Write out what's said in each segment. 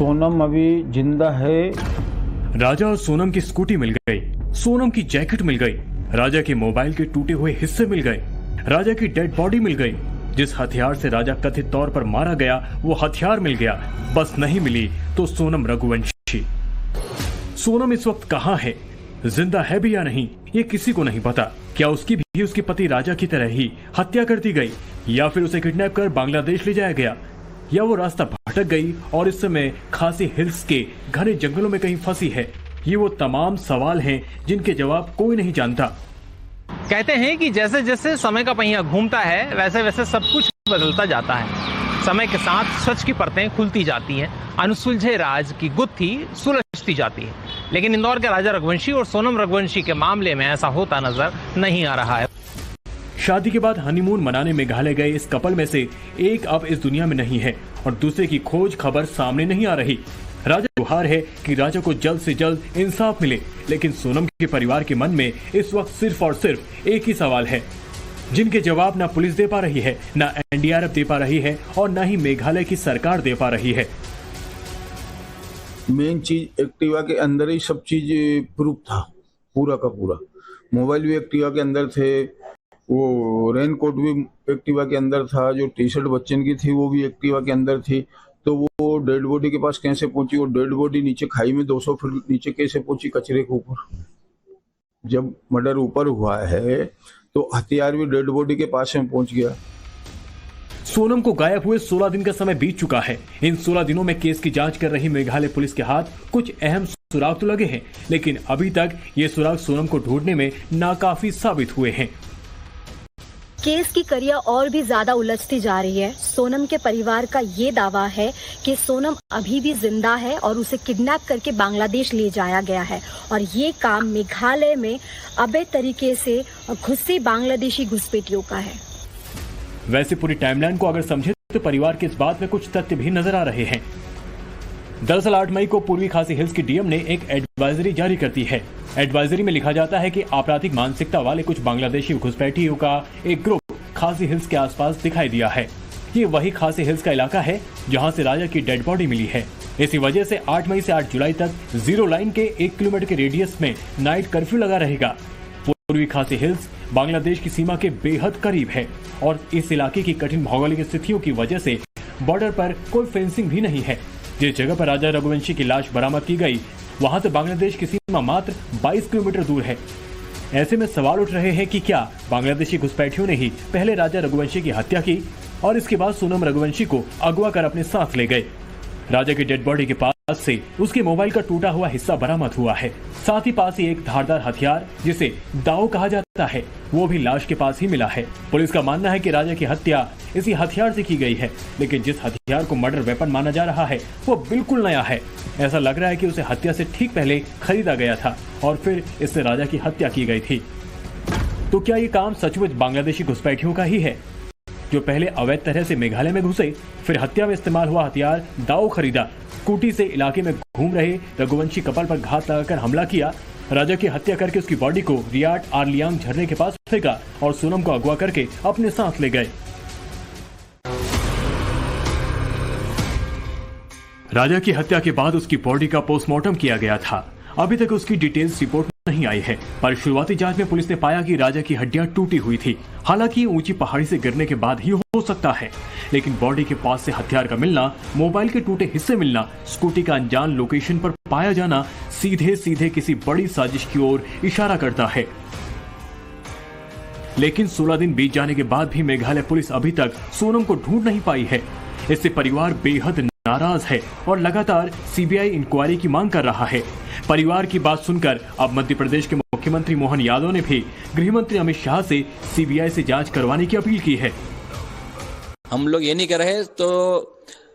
सोनम अभी जिंदा है। राजा और सोनम की स्कूटी मिल गई, सोनम की जैकेट मिल गई, राजा के मोबाइल के टूटे हुए हिस्से मिल गए, राजा की डेड बॉडी मिल गई। जिस हथियार से राजा कथित तौर पर मारा गया वो हथियार मिल गया। बस नहीं मिली तो सोनम रघुवंशी। सोनम इस वक्त कहाँ है, जिंदा है भी या नहीं, ये किसी को नहीं पता। क्या उसकी भी उसके पति राजा की तरह ही हत्या कर दी गई, या फिर उसे किडनैप कर बांग्लादेश ले जाया गया, या वो रास्ता भटक गई और इस समय खासी हिल्स के घने जंगलों में कहीं फंसी है। ये वो तमाम सवाल हैं जिनके जवाब कोई नहीं जानता। कहते हैं कि जैसे जैसे समय का पहिया घूमता है वैसे वैसे सब कुछ बदलता जाता है। समय के साथ सच की परतें खुलती जाती हैं, अनसुलझे राज की गुत्थी सुलझती जाती है। लेकिन इंदौर के राजा रघुवंशी और सोनम रघुवंशी के मामले में ऐसा होता नजर नहीं आ रहा है। शादी के बाद हनीमून मनाने मेघालय गए इस कपल में से एक अब इस दुनिया में नहीं है और दूसरे की खोज खबर सामने नहीं आ रही। राजा गुहार है कि राजा को जल्द से जल्द इंसाफ मिले, लेकिन सोनम के परिवार के मन में इस वक्त सिर्फ और सिर्फ एक ही सवाल है, जिनके जवाब ना पुलिस दे पा रही है, ना एनडीआरएफ दे पा रही है और ना ही मेघालय की सरकार दे पा रही है। मेन चीज एक्टिवा के अंदर ही सब चीज प्रूफ था, पूरा का पूरा। मोबाइल भी एक्टिवा के अंदर थे, वो रेनकोट भी एक्टिवा के अंदर था, जो टी शर्ट बच्चन की थी वो भी एक्टिवा के अंदर थी। तो वो डेड बॉडी के पास कैसे पहुंची, वो डेड बॉडी नीचे खाई में 200 फीट नीचे कैसे पहुंची कचरे के ऊपर। जब मर्डर ऊपर हुआ है तो हथियार भी डेड बॉडी के पास में पहुंच गया। सोनम को गायब हुए 16 दिन का समय बीत चुका है। इन 16 दिनों में केस की जांच कर रही मेघालय पुलिस के हाथ कुछ अहम सुराग तो लगे हैं, लेकिन अभी तक ये सुराग सोनम को ढूंढने में नाकाफी साबित हुए हैं। केस की कड़ियां और भी ज्यादा उलझती जा रही है। सोनम के परिवार का ये दावा है कि सोनम अभी भी जिंदा है और उसे किडनैप करके बांग्लादेश ले जाया गया है और ये काम मेघालय में अवैध तरीके से घुसे बांग्लादेशी घुसपैठियों का है। वैसे पूरी टाइमलाइन को अगर समझे तो परिवार के इस बात में कुछ तथ्य भी नजर आ रहे हैं। दरअसल 8 मई को पूर्वी खासी हिल्स की डीएम ने एक एडवाइजरी जारी कर दी है। एडवाइजरी में लिखा जाता है कि आपराधिक मानसिकता वाले कुछ बांग्लादेशी घुसपैठियों का एक ग्रुप खासी हिल्स के आसपास दिखाई दिया है। ये वही खासी हिल्स का इलाका है जहां से राजा की डेड बॉडी मिली है। इसी वजह से 8 मई से 8 जुलाई तक जीरो लाइन के 1 किलोमीटर के रेडियस में नाइट कर्फ्यू लगा रहेगा। पूर्वी खासी हिल्स बांग्लादेश की सीमा के बेहद करीब है और इस इलाके की कठिन भौगोलिक स्थितियों की वजह से बॉर्डर पर कोई फेंसिंग भी नहीं है। जिस जगह पर राजा रघुवंशी की लाश बरामद की गई वहां से बांग्लादेश की सीमा मात्र 22 किलोमीटर दूर है। ऐसे में सवाल उठ रहे हैं कि क्या बांग्लादेशी घुसपैठियों ने ही पहले राजा रघुवंशी की हत्या की और इसके बाद सोनम रघुवंशी को अगवा कर अपने साथ ले गए। राजा की डेड बॉडी के पास से उसके मोबाइल का टूटा हुआ हिस्सा बरामद हुआ है। साथ ही पास ही एक धारदार हथियार जिसे दाव कहा जाता है वो भी लाश के पास ही मिला है। पुलिस का मानना है कि राजा की हत्या इसी हथियार से की गई है, लेकिन जिस हथियार को मर्डर वेपन माना जा रहा है वो बिल्कुल नया है। ऐसा लग रहा है कि उसे हत्या से ठीक पहले खरीदा गया था और फिर इससे राजा की हत्या की गई थी। तो क्या ये काम सचमुच बांग्लादेशी घुसपैठियों का ही है जो पहले अवैध तरह से मेघालय में घुसे, फिर हत्या में इस्तेमाल हुआ हथियार दाव खरीदा, स्कूटी से इलाके में घूम रहे रघुवंशी कपल पर घात लगाकर हमला किया, राजा की हत्या करके उसकी बॉडी को रियाट आरलियांग झरने के पास फेंका और सोनम को अगवा करके अपने साथ ले गए। राजा की हत्या के बाद उसकी बॉडी का पोस्टमार्टम किया गया था। अभी तक उसकी डिटेल्स रिपोर्ट नहीं आई है, पर शुरुआती जांच में पुलिस ने पाया कि राजा की हड्डियां टूटी हुई थी। हालांकि ऊंची पहाड़ी से गिरने के बाद ही हो सकता है, लेकिन बॉडी के पास से हथियार का मिलना, मोबाइल के टूटे हिस्से मिलना, स्कूटी का अनजान लोकेशन पर पाया जाना सीधे सीधे किसी बड़ी साजिश की ओर इशारा करता है। लेकिन 16 दिन बीत जाने के बाद भी मेघालय पुलिस अभी तक सोनम को ढूंढ नहीं पाई है। इससे परिवार बेहद नाराज है और लगातार सीबीआई इंक्वायरी की मांग कर रहा है। परिवार की बात सुनकर अब मध्य प्रदेश के मुख्यमंत्री मोहन यादव ने भी गृह मंत्री अमित शाह से सीबीआई से जांच करवाने की अपील की है। हम लोग ये नहीं कर रहे तो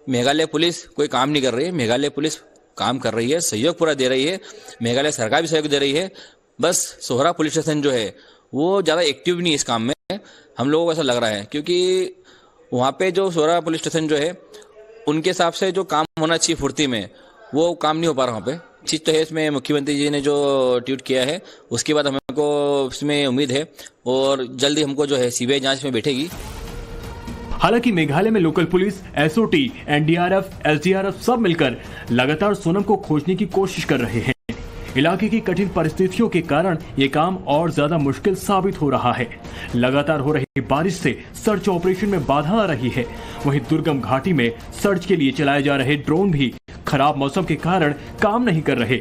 मेघालय पुलिस कोई काम नहीं कर रही है। मेघालय पुलिस काम कर रही है, सहयोग पूरा दे रही है, मेघालय सरकार भी सहयोग दे रही है। बस सोहरा पुलिस स्टेशन जो है वो ज़्यादा एक्टिव नहीं है इस काम में, हम लोगों को ऐसा लग रहा है, क्योंकि वहाँ पे जो सोहरा पुलिस स्टेशन जो है उनके हिसाब से जो काम होना चाहिए फुर्ती में वो काम नहीं हो पा रहा वहाँ पे। चीज़ तो है इसमें मुख्यमंत्री जी ने जो ट्वीट किया है उसके बाद हमको इसमें उम्मीद है और जल्दी हमको जो है सीबीआई जांच में बैठेगी। हालांकि मेघालय में local police, SOT, NDRF, SDRF सब मिलकर लगातार सोनम को खोजने की कोशिश कर रहे हैं। इलाके की कठिन परिस्थितियों के कारण ये काम और ज्यादा मुश्किल साबित हो रहा है। लगातार हो रही बारिश से सर्च ऑपरेशन में बाधा आ रही है। वहीं दुर्गम घाटी में सर्च के लिए चलाए जा रहे ड्रोन भी खराब मौसम के कारण काम नहीं कर रहे।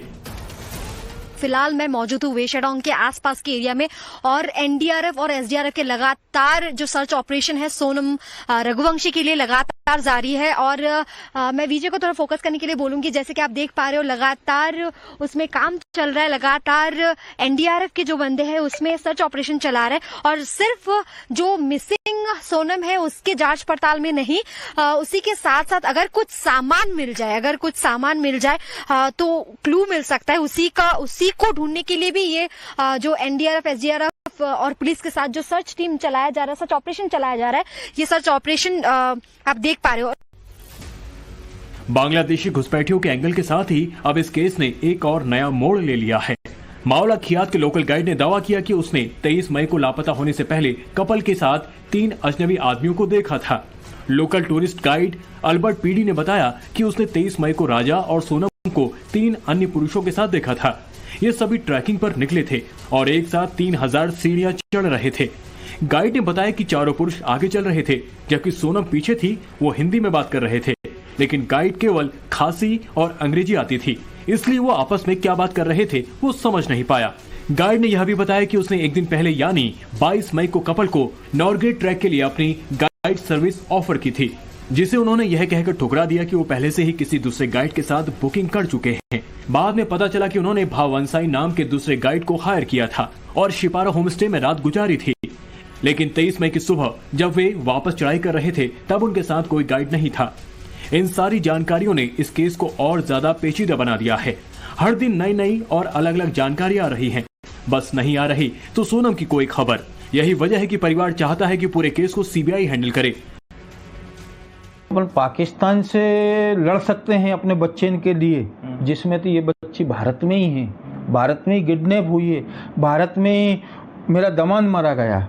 फिलहाल मैं मौजूद हूँ वेशाडोंग के आसपास के एरिया में और एनडीआरएफ और एसडीआरएफ के लगातार जो सर्च ऑपरेशन है सोनम रघुवंशी के लिए लगातार जारी है। और मैं विजय को थोड़ा फोकस करने के लिए बोलूंगी, जैसे कि आप देख पा रहे हो लगातार उसमें काम चल रहा है। लगातार एनडीआरएफ के जो बंदे हैं उसमें सर्च ऑपरेशन चला रहे हैं और सिर्फ जो मिसिंग सोनम है उसके जांच पड़ताल में नहीं, उसी के साथ साथ अगर कुछ सामान मिल जाए तो क्लू मिल सकता है। उसी को ढूंढने के लिए भी ये जो एनडीआरएफ, एसडीआरएफ और पुलिस के साथ जो सर्च टीम चलाया जा रहा है, सर्च ऑपरेशन चलाया जा रहा है, ये सर्च ऑपरेशन आप देख पा रहे हो। बांग्लादेशी घुसपैठियों के एंगल के साथ ही अब इस केस ने एक और नया मोड़ ले लिया है। मावला खियात के लोकल गाइड ने दावा किया कि उसने 23 मई को लापता होने से पहले कपल के साथ 3 अजनबी आदमियों को देखा था। Local tourist guide Albert PD ने बताया कि उसने 23 मई को राजा और सोनम को 3 अन्य पुरुषों के साथ देखा था। ये सभी ट्रैकिंग पर निकले थे और एक साथ 3000 सीढ़ियां चढ़ रहे थे। गाइड ने बताया कि चारों पुरुष आगे चल रहे थे जबकि सोनम पीछे थी। वो हिंदी में बात कर रहे थे, लेकिन गाइड केवल खासी और अंग्रेजी आती थी, इसलिए वो आपस में क्या बात कर रहे थे वो समझ नहीं पाया। गाइड ने यह भी बताया कि उसने एक दिन पहले यानी 22 मई को कपल को नॉर्गेट ट्रैक के लिए अपनी गाइड सर्विस ऑफर की थी, जिसे उन्होंने यह कहकर ठुकरा दिया कि वो पहले से ही किसी दूसरे गाइड के साथ बुकिंग कर चुके हैं। बाद में पता चला कि उन्होंने भाववंसाई नाम के दूसरे गाइड को हायर किया था और शिपारा होमस्टे में रात गुजारी थी। लेकिन 23 मई की सुबह जब वे वापस चढ़ाई कर रहे थे तब उनके साथ कोई गाइड नहीं था। इन सारी जानकारियों ने इस केस को और ज्यादा पेचीदा बना दिया है। हर दिन नई नई और अलग अलग जानकारी आ रही है, बस नहीं आ रही तो सोनम की कोई खबर। यही वजह है कि परिवार चाहता है कि पूरे केस को सीबीआई हैंडल करे। अपन पाकिस्तान से लड़ सकते हैं अपने बच्चे के लिए, जिसमें तो ये बच्ची भारत में ही है, भारत में ही किडनैप हुई है, भारत में मेरा दमाद मारा गया।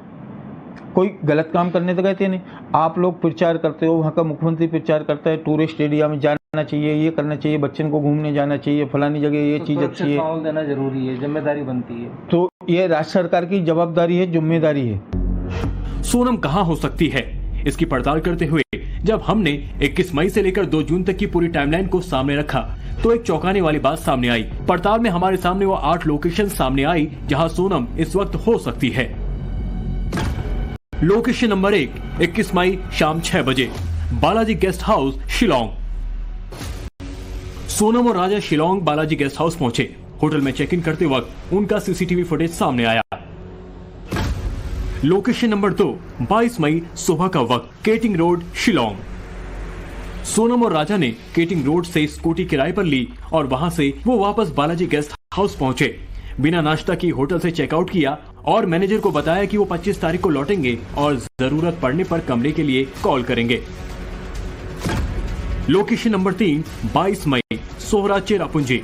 कोई गलत काम करने तो गए थे नहीं। आप लोग प्रचार करते हो, वहाँ का मुख्यमंत्री प्रचार करता है टूरिस्ट एरिया में जाना चाहिए, ये करना चाहिए, बच्चन को घूमने जाना चाहिए, फलानी जगह ये चीज अच्छी है, माहौल देना जरूरी है, जिम्मेदारी बनती है। तो ये राज्य सरकार की जवाबदारी है, जिम्मेदारी है। सोनम कहां हो सकती है, इसकी पड़ताल करते हुए जब हमने 21 मई से लेकर 2 जून तक की पूरी टाइमलाइन को सामने रखा तो एक चौंकाने वाली बात सामने आई। पड़ताल में हमारे सामने वो 8 लोकेशन सामने आई जहां सोनम इस वक्त हो सकती है। लोकेशन नंबर 1, 21 मई शाम 6 बजे, बालाजी गेस्ट हाउस, शिलोंग। सोनम और राजा शिलोंग बालाजी गेस्ट हाउस पहुंचे। होटल में चेक इन करते वक्त उनका सीसीटीवी फुटेज सामने आया। लोकेशन नंबर 2, 22 मई सुबह का वक्त, केटिंग रोड, शिलोंग। सोनम और राजा ने केटिंग रोड से स्कूटी किराए पर ली और वहां से वो वापस बालाजी गेस्ट हाउस पहुंचे। बिना नाश्ता की होटल से चेकआउट किया और मैनेजर को बताया कि वो 25 तारीख को लौटेंगे और जरूरत पड़ने पर कमरे के लिए कॉल करेंगे। लोकेशन नंबर 3, 22 मई, सोहरा, चेरापूंजी।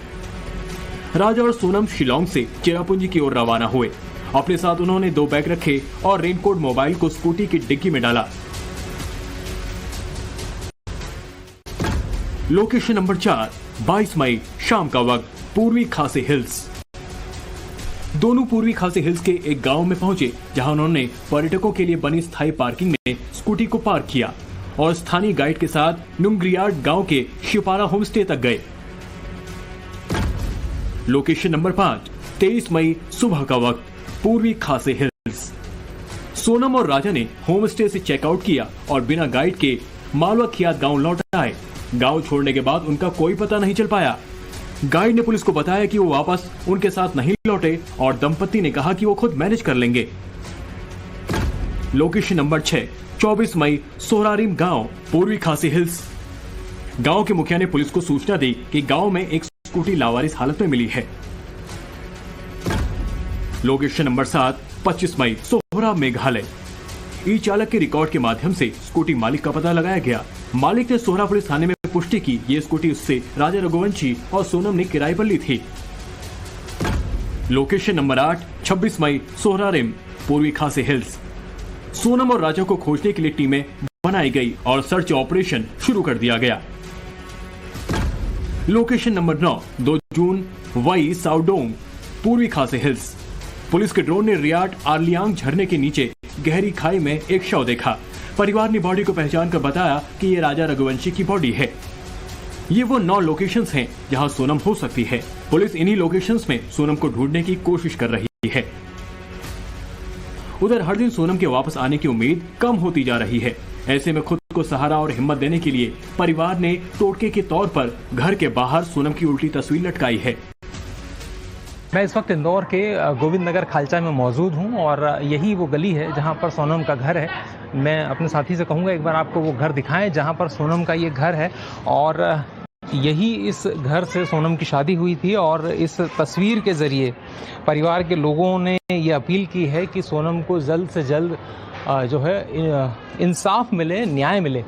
राजा और सोनम शिलोंग से चेरापूंजी की ओर रवाना हुए। अपने साथ उन्होंने 2 बैग रखे और रेनकोट मोबाइल को स्कूटी की डिग्गी में डाला। लोकेशन नंबर 4, 22 मई शाम का वक्त, पूर्वी खासी हिल्स। दोनों पूर्वी खासी हिल्स के एक गांव में पहुंचे जहां उन्होंने पर्यटकों के लिए बनी स्थायी पार्किंग में स्कूटी को पार्क किया और स्थानीय गाइड के साथ नुंग्रियाड गांव के शिपारा होमस्टे तक गए। लोकेशन नंबर 5, 23 मई सुबह का वक्त, पूर्वी खासी हिल्स। सोनम और राजा ने होमस्टे से चेकआउट किया और बिना गाइड के मालवा खियात गांव लौट आए। गांव छोड़ने के बाद उनका कोई पता नहीं चल पाया। गाइड ने पुलिस को बताया कि वो वापस उनके साथ नहीं लौटे और दंपति ने कहा कि वो खुद मैनेज कर लेंगे। लोकेशन नंबर 6, 24 मई, सोहरारिम गांव, पूर्वी खासी हिल्स। गांव के मुखिया ने पुलिस को सूचना दी कि गांव में एक स्कूटी लावारिस हालत में मिली है। लोकेशन नंबर 7, 25 मई, सोहरा, मेघालय। ई चालक के रिकॉर्ड के माध्यम से स्कूटी मालिक का पता लगाया गया। मालिक ने सोहरा पुलिस थाने में पुष्टि की ये स्कूटी उससे राजा रघुवंशी और सोनम ने किराए पर ली थी। लोकेशन नंबर 8, 26 मई, सोहरारिम, पूर्वी खासी हिल्स। सोनम और राजा को खोजने के लिए टीमें बनाई गई और सर्च ऑपरेशन शुरू कर दिया गया। लोकेशन नंबर 9, 2 जून, वई साउडोंग, पूर्वी खासी हिल्स। पुलिस के ड्रोन ने रियाट आर्लियांग झरने के नीचे गहरी खाई में एक शव देखा। परिवार ने बॉडी को पहचान कर बताया कि ये राजा रघुवंशी की बॉडी है। ये वो 9 लोकेशंस हैं जहां सोनम हो सकती है। पुलिस इन्हीं लोकेशंस में सोनम को ढूंढने की कोशिश कर रही है। उधर हर दिन सोनम के वापस आने की उम्मीद कम होती जा रही है। ऐसे में खुद को सहारा और हिम्मत देने के लिए परिवार ने टोटके के तौर पर घर के बाहर सोनम की उल्टी तस्वीर लटकाई है। मैं इस वक्त इंदौर के गोविंद नगर खालचा में मौजूद हूं और यही वो गली है जहां पर सोनम का घर है। मैं अपने साथी से कहूंगा एक बार आपको वो घर दिखाएं जहां पर सोनम का ये घर है और यही इस घर से सोनम की शादी हुई थी। और इस तस्वीर के ज़रिए परिवार के लोगों ने ये अपील की है कि सोनम को जल्द से जल्द जो है इंसाफ मिले, न्याय मिले।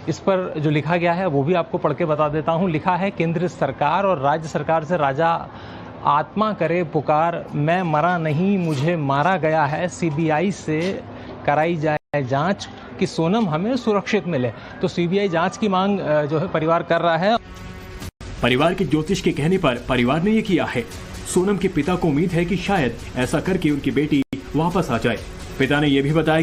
इस पर जो लिखा गया है वो भी आपको पढ़ के बता देता हूँ। लिखा है, केंद्र सरकार और राज्य सरकार से राजा आत्मा करे पुकार, मैं मरा नहीं मुझे मारा गया है, सीबीआई से कराई जाए जांच कि सोनम हमें सुरक्षित मिले। तो सीबीआई जांच की मांग जो है परिवार कर रहा है। परिवार के ज्योतिष के कहने पर परिवार ने ये किया है। सोनम के पिता को उम्मीद है कि शायद ऐसा करके उनकी बेटी वापस आ जाए। पिता ने यह भी बताया